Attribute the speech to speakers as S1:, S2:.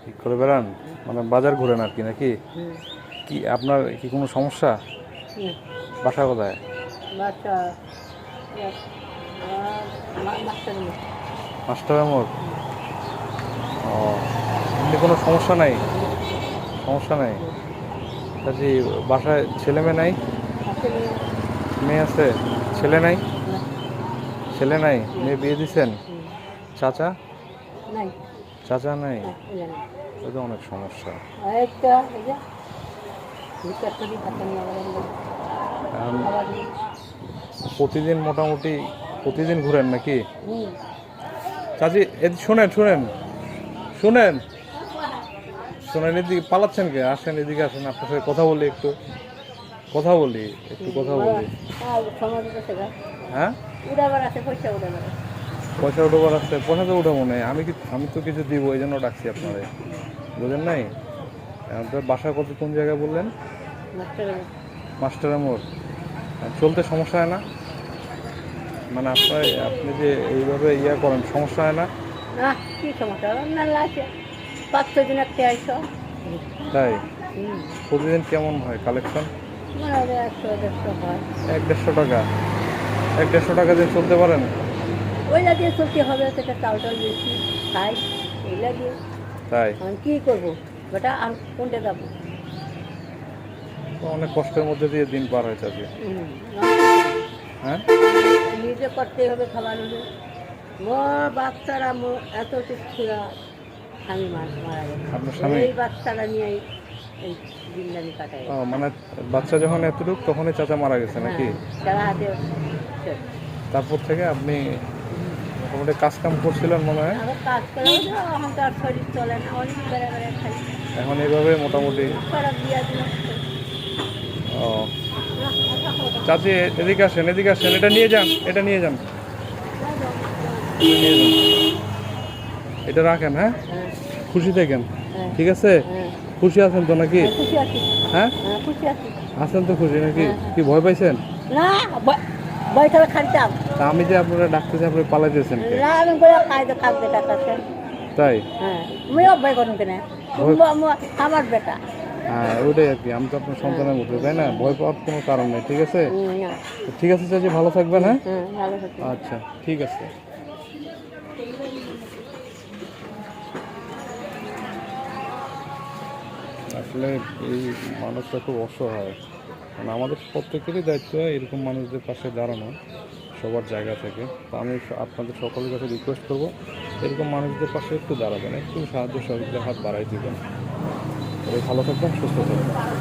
S1: ঠিক করে বেড়ান, মানে বাজার ঘুরেন আর কি নাকি?
S2: হুম।
S1: কি আপনার কি কোনো সমস্যা?
S2: হুম।
S1: বাসা কোথায়?
S2: বাচ্চা মাস্টার।
S1: মাস্টারের মোড়। ও, এমনি কোনো সমস্যা নাই? সমস্যা নাই। কাজে বাসায় ছেলে মেয়ে নাই?
S2: আসলে
S1: মেয়ে আছে, ছেলে নাই?
S2: না।
S1: ছেলে নাই, মেয়ে বিয়ে দিছেন?
S2: হুম।
S1: চাচা?
S2: নাই।
S1: চাচা নাই?
S2: এলা নাই।
S1: ওই তো অনেক সমস্যা।
S2: একটা এই যে ভিতর করি হাতে নিয়ে
S1: এখন
S2: খাবার
S1: প্রতিদিন মোটামুটি প্রতিদিন ঘুরেন নাকি?
S2: হুম।
S1: চাচি শোনেন শোনেন শোনেন শোনেন, এদিকে পালাচ্ছেন কে? আসেন, এদিকে আসেন, আপনার সাথে কথা বলি, একটু কথা বলি, একটু কথা বলি।
S2: সময় দিতে শেখা
S1: হ্যাঁ,
S2: উড়াবার আছে, পয়সা উড়াবার আছে।
S1: পয়সা উঠোবার আসছে, পয়সা তো উঠাবো না, আমি তো কিছু দিব, এই জন্য ডাকছি আপনারে, বুঝেন নাই? আপনার বাসা কত, কোন জায়গায় বললেন?
S2: মাস্টারের
S1: মাস্টারের মোড়। চলতে সমস্যা হয় না? মানে আপনি যে এইভাবে করেন, সমস্যা হয় না?
S2: না, কি সমস্যা না আছে, 5-6 দিন একটা আইসো।
S1: তাই?
S2: হুম।
S1: প্রতিদিন কেমন হয় কালেকশন?
S2: মনে হয় 100-150 হয়।
S1: 100-150 টাকা? 100-150 টাকা দিয়ে চলতে পারেন?
S2: ওইটা দিয়ে চলতে হবে, সেটা চাউটাল বেশি খাই, ওইটা দিয়ে
S1: তাই?
S2: আমি কী করবো বেটা, আমি কোনটা যাবো?
S1: তো অনেক কষ্টের মধ্যে দিয়ে দিন পার হয়েছে আজকে। হ্যাঁ,
S2: নিজে করতে হবে, খাবার হবে। বাচ্চারা এত ছিল, স্বামী মারা
S1: আপনার
S2: গেছে,
S1: স্বামী?
S2: এই বাচ্চারা নিয়ে এই দিনদানি কাটাই।
S1: ও, মানে বাচ্চা যখন এতটুক তখনই চাচা মারা গেছে নাকি?
S2: সারা হাতে শেষ।
S1: তারপর থেকে আপনি মোটামুটি কাজ কাম করছিলেন মনে হয়?
S2: আবার কাজ করে এখন তো আর শরীর চলে না, অনেক বেড়ে বেড়ে খাই।
S1: এখন এইভাবে মোটামুটি।
S2: খারাপ দিয়া দিল।
S1: ও, চাচি এদিকে আসেন, এদিকে আসেন, এটা নিয়ে যান, এটা নিয়ে যান, এটা নিয়ে যান, এটা রাখেন। হ্যাঁ,
S2: হ্যাঁ।
S1: খুশি থাকেন,
S2: হ্যাঁ।
S1: ঠিক আছে?
S2: হ্যাঁ।
S1: খুশি আছেন তো নাকি?
S2: খুশি আছি।
S1: হ্যাঁ,
S2: হ্যাঁ, খুশি আছি।
S1: আছেন তো খুশি নাকি?
S2: হ্যাঁ।
S1: কি ভয় পাইছেন?
S2: না, বইটা খাইতাম
S1: তা আমি যে আপনারা ডাকতেছি, আপনি পালাইতেছেন কে?
S2: না, আমি বলে খাইতে খাবো টাকা।
S1: তাই?
S2: হ্যাঁ, আমি অভ্যাস করুন কেন, আমার বেটা।
S1: হ্যাঁ, ওইটাই আর কি, আমি তো আপনার সন্তানের মতো, তাই না? ভয় পাওয়ার কোনো কারণ নেই, ঠিক আছে?
S2: না।
S1: তো ঠিক আছে চাচি, ভালো থাকবেন। হ্যাঁ,
S2: হ্যাঁ, ভালো থাকি।
S1: আচ্ছা, ঠিক আছে। আসলে এই মানুষটা খুব অসহায়, মানে আমাদের প্রত্যেকেরই দায়িত্ব এরকম মানুষদের পাশে দাঁড়ানো, সবার জায়গা থেকে। তো আমি আপনাদের সকলের কাছে রিকোয়েস্ট করব, এরকম মানুষদের পাশে একটু দাঁড়াবেন, একটু সাহায্য সহযোগিতার হাত বাড়াই দিবেন। তবে ভালো থাকবেন, সুস্থ থাকবেন।